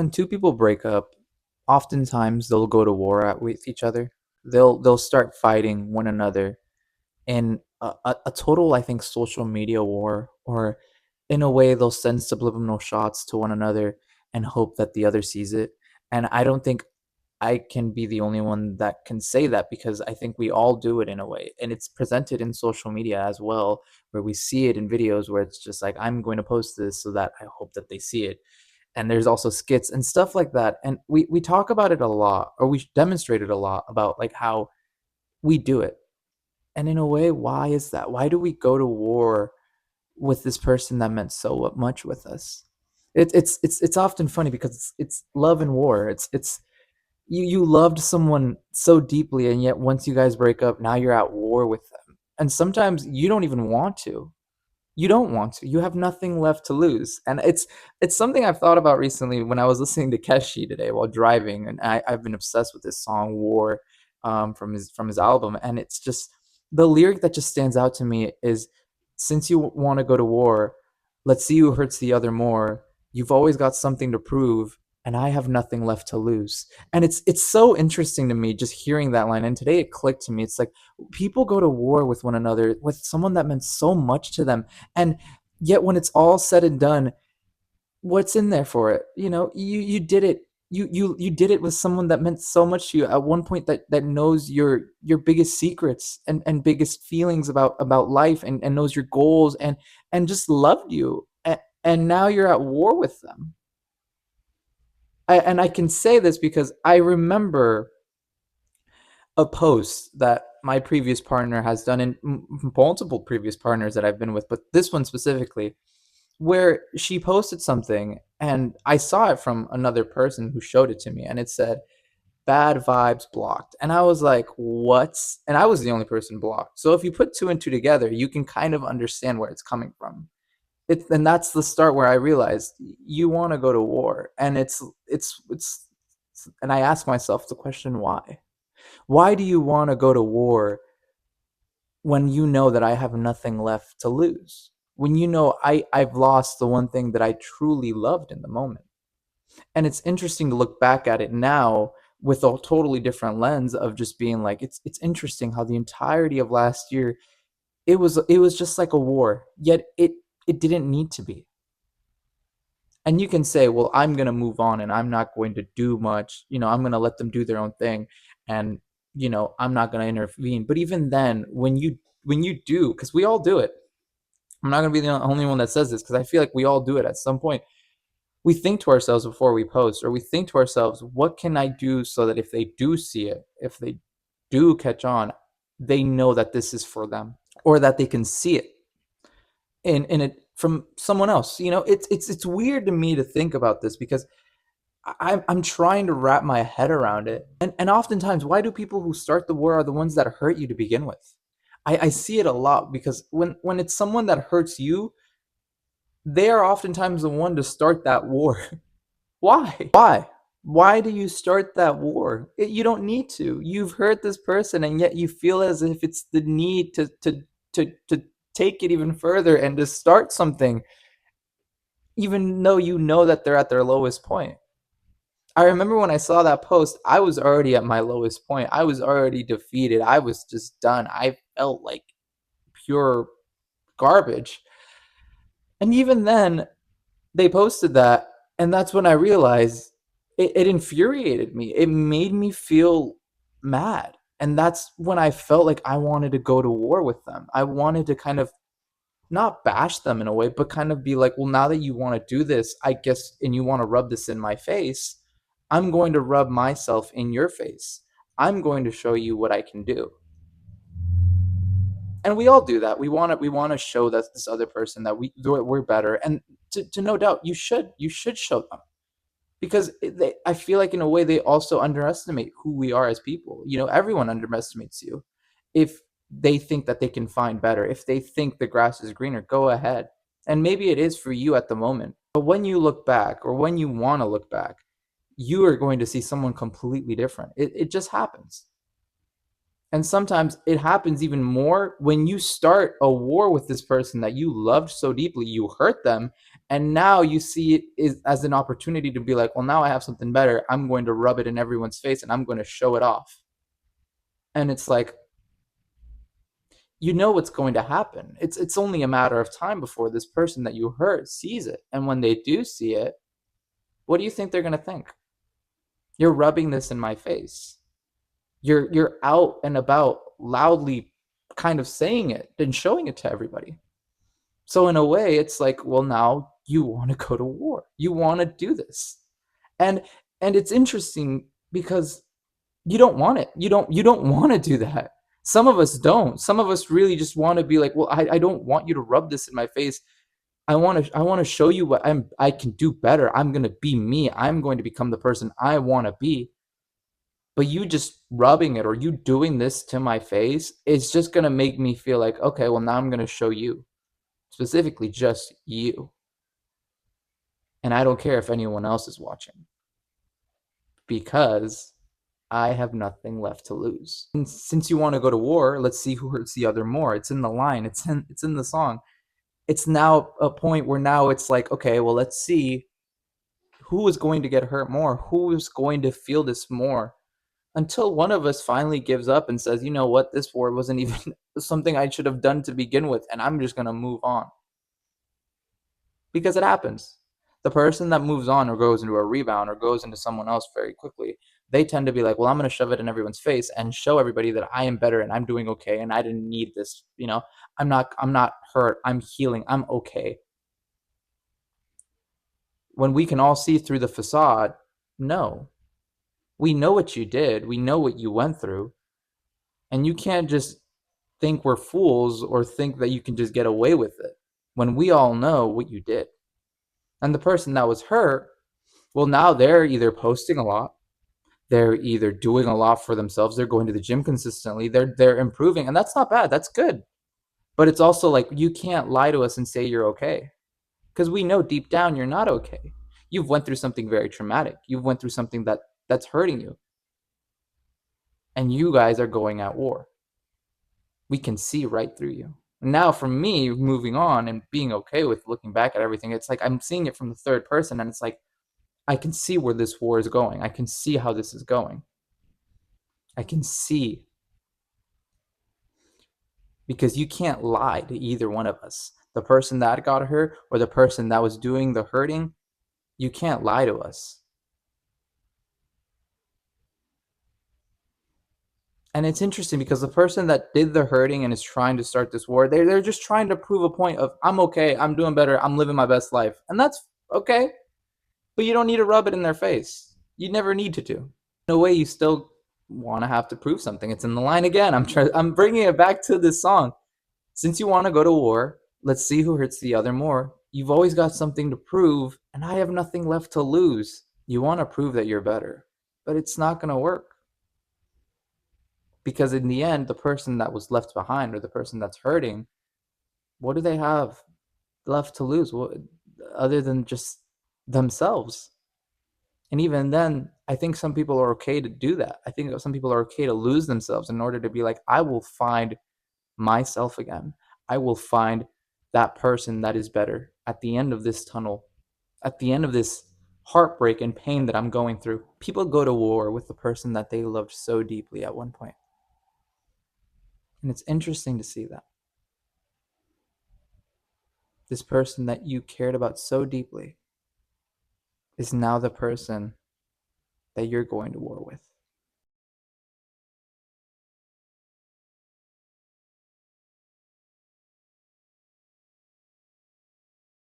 When two people break up, oftentimes they'll go to war with each other. They'll start fighting one another in a total, I think, social media war, or in a way they'll send subliminal shots to one another and hope that the other sees it. And I don't think I can be the only one that can say that, because I think we all do it in a way. And it's presented in social media as well, where we see it in videos where it's just like, I'm going to post this so that I hope that they see it. And there's also skits and stuff like that. And we talk about it a lot, or we demonstrate it a lot, about like how we do it. And in a way, why is that? Why do we go to war with this person that meant so much with us? It's often funny because it's love and war. It's you loved someone so deeply, and yet once you guys break up, now you're at war with them. And sometimes you don't even want to. You don't want to. You have nothing left to lose. And it's something I've thought about recently when I was listening to Keshi today while driving, and I've been obsessed with this song War, from his album. And it's just the lyric that just stands out to me is, since you want to go to war, let's see who hurts the other more. You've always got something to prove, and I have nothing left to lose. And it's so interesting to me just hearing that line. And today it clicked to me. It's like, people go to war with one another with someone that meant so much to them, and yet when it's all said and done, what's in there for it? You did it. You did it with someone that meant so much to you at one point, that knows your biggest secrets and biggest feelings about life, and knows your goals, and just loved you, and now you're at war with them. And I can say this because I remember a post that my previous partner has done, and multiple previous partners that I've been with, but this one specifically, where she posted something and I saw it from another person who showed it to me, and it said bad vibes blocked. And I was like, what? And I was the only person blocked. So if you put two and two together, you can kind of understand where it's coming from. And that's the start where I realized you want to go to war. And and I ask myself the question, why? Why do you want to go to war when you know that I have nothing left to lose? When you know I've lost the one thing that I truly loved in the moment. And it's interesting to look back at it now with a totally different lens of just being like, it's interesting how the entirety of last year, it was just like a war, yet it didn't need to be. And you can say, well, I'm going to move on and I'm not going to do much. I'm going to let them do their own thing, and I'm not going to intervene. But even then, when you do, because we all do it. I'm not going to be the only one that says this, because I feel like we all do it at some point. We think to ourselves before we post, or we think to ourselves, what can I do so that if they do see it, if they do catch on, they know that this is for them, or that they can see it in it from someone else. It's weird to me to think about this, because I'm trying to wrap my head around it. And oftentimes, why do people who start the war are the ones that hurt you to begin with? I see it a lot, because when it's someone that hurts you, they are oftentimes the one to start that war. Why? Why do you start that war? You don't need to. You've hurt this person, and yet you feel as if it's the need to take it even further and to start something, even though you know that they're at their lowest point. I remember when I saw that post, I was already at my lowest point. I was already defeated. I was just done. I felt like pure garbage. And even then, they posted that, and that's when I realized it infuriated me. It made me feel mad. And that's when I felt like I wanted to go to war with them. I wanted to kind of not bash them in a way, but kind of be like, well, now that you want to do this, I guess, and you want to rub this in my face, I'm going to rub myself in your face. I'm going to show you what I can do. And we all do that. We want to show that this other person that we're better. And to no doubt, you should show them, because I feel like in a way they also underestimate who we are as people. Everyone underestimates you. If they think that they can find better, if they think the grass is greener, go ahead. And maybe it is for you at the moment. But when you look back, or when you want to look back, you are going to see someone completely different. It just happens. And sometimes it happens even more when you start a war with this person that you loved so deeply. You hurt them, And now you see it is as an opportunity to be like, well, now I have something better. I'm going to rub it in everyone's face and I'm going to show it off. And it's like, you know what's going to happen. It's only a matter of time before this person that you hurt sees it. And when they do see it, what do you think they're going to think? You're rubbing this in my face. You're out and about loudly kind of saying it and showing it to everybody. So in a way, it's like, well, now you want to go to war. You want to do this. And and it's interesting because you don't want it. You don't want to do that. Some of us don't. Some of us really just want to be like, well, I don't want you to rub this in my face. I want to show you what I can do better. I'm gonna be me. I'm going to become the person I want to be. But you just rubbing it or you doing this to my face is just gonna make me feel like, okay, well now I'm gonna show you. Specifically just you. And I don't care if anyone else is watching because I have nothing left to lose. And since you want to go to war, let's see who hurts the other more. It's in the line. It's in the song. It's now a point where now it's like, okay, well, let's see who is going to get hurt more, who is going to feel this more, until one of us finally gives up and says, you know what, this war wasn't even something I should have done to begin with, and I'm just gonna move on. Because it happens. The person that moves on or goes into a rebound or goes into someone else very quickly, they tend to be like, well, I'm going to shove it in everyone's face and show everybody that I am better and I'm doing okay and I didn't need this, I'm not hurt, I'm healing, I'm okay. When we can all see through the facade, no. We know what you did, we know what you went through, and you can't just think we're fools or think that you can just get away with it when we all know what you did. And the person that was hurt, well, now they're either posting a lot, they're either doing a lot for themselves, they're going to the gym consistently, they're improving, and that's not bad. That's good. But it's also like you can't lie to us and say you're okay because we know deep down you're not okay. You've went through something very traumatic. You've went through something that's hurting you, and you guys are going at war. We can see right through you. Now, for me, moving on and being okay with looking back at everything, it's like I'm seeing it from the third person, and it's like I can see where this war is going. I can see how this is going. I can see because you can't lie to either one of us. The person that got hurt or the person that was doing the hurting, you can't lie to us. And it's interesting because the person that did the hurting and is trying to start this war, they're just trying to prove a point of I'm okay, I'm doing better, I'm living my best life. And that's okay. But you don't need to rub it in their face. You never need to do. In a way, you still want to have to prove something. It's in the line again. I'm bringing it back to this song. Since you want to go to war, let's see who hurts the other more. You've always got something to prove, and I have nothing left to lose. You want to prove that you're better, but it's not going to work. Because in the end, the person that was left behind or the person that's hurting, what do they have left to lose other than just themselves? And even then, I think some people are okay to do that. I think some people are okay to lose themselves in order to be like, I will find myself again. I will find that person that is better at the end of this tunnel, at the end of this heartbreak and pain that I'm going through. People go to war with the person that they loved so deeply at one point. And it's interesting to see that. This person that you cared about so deeply is now the person that you're going to war with.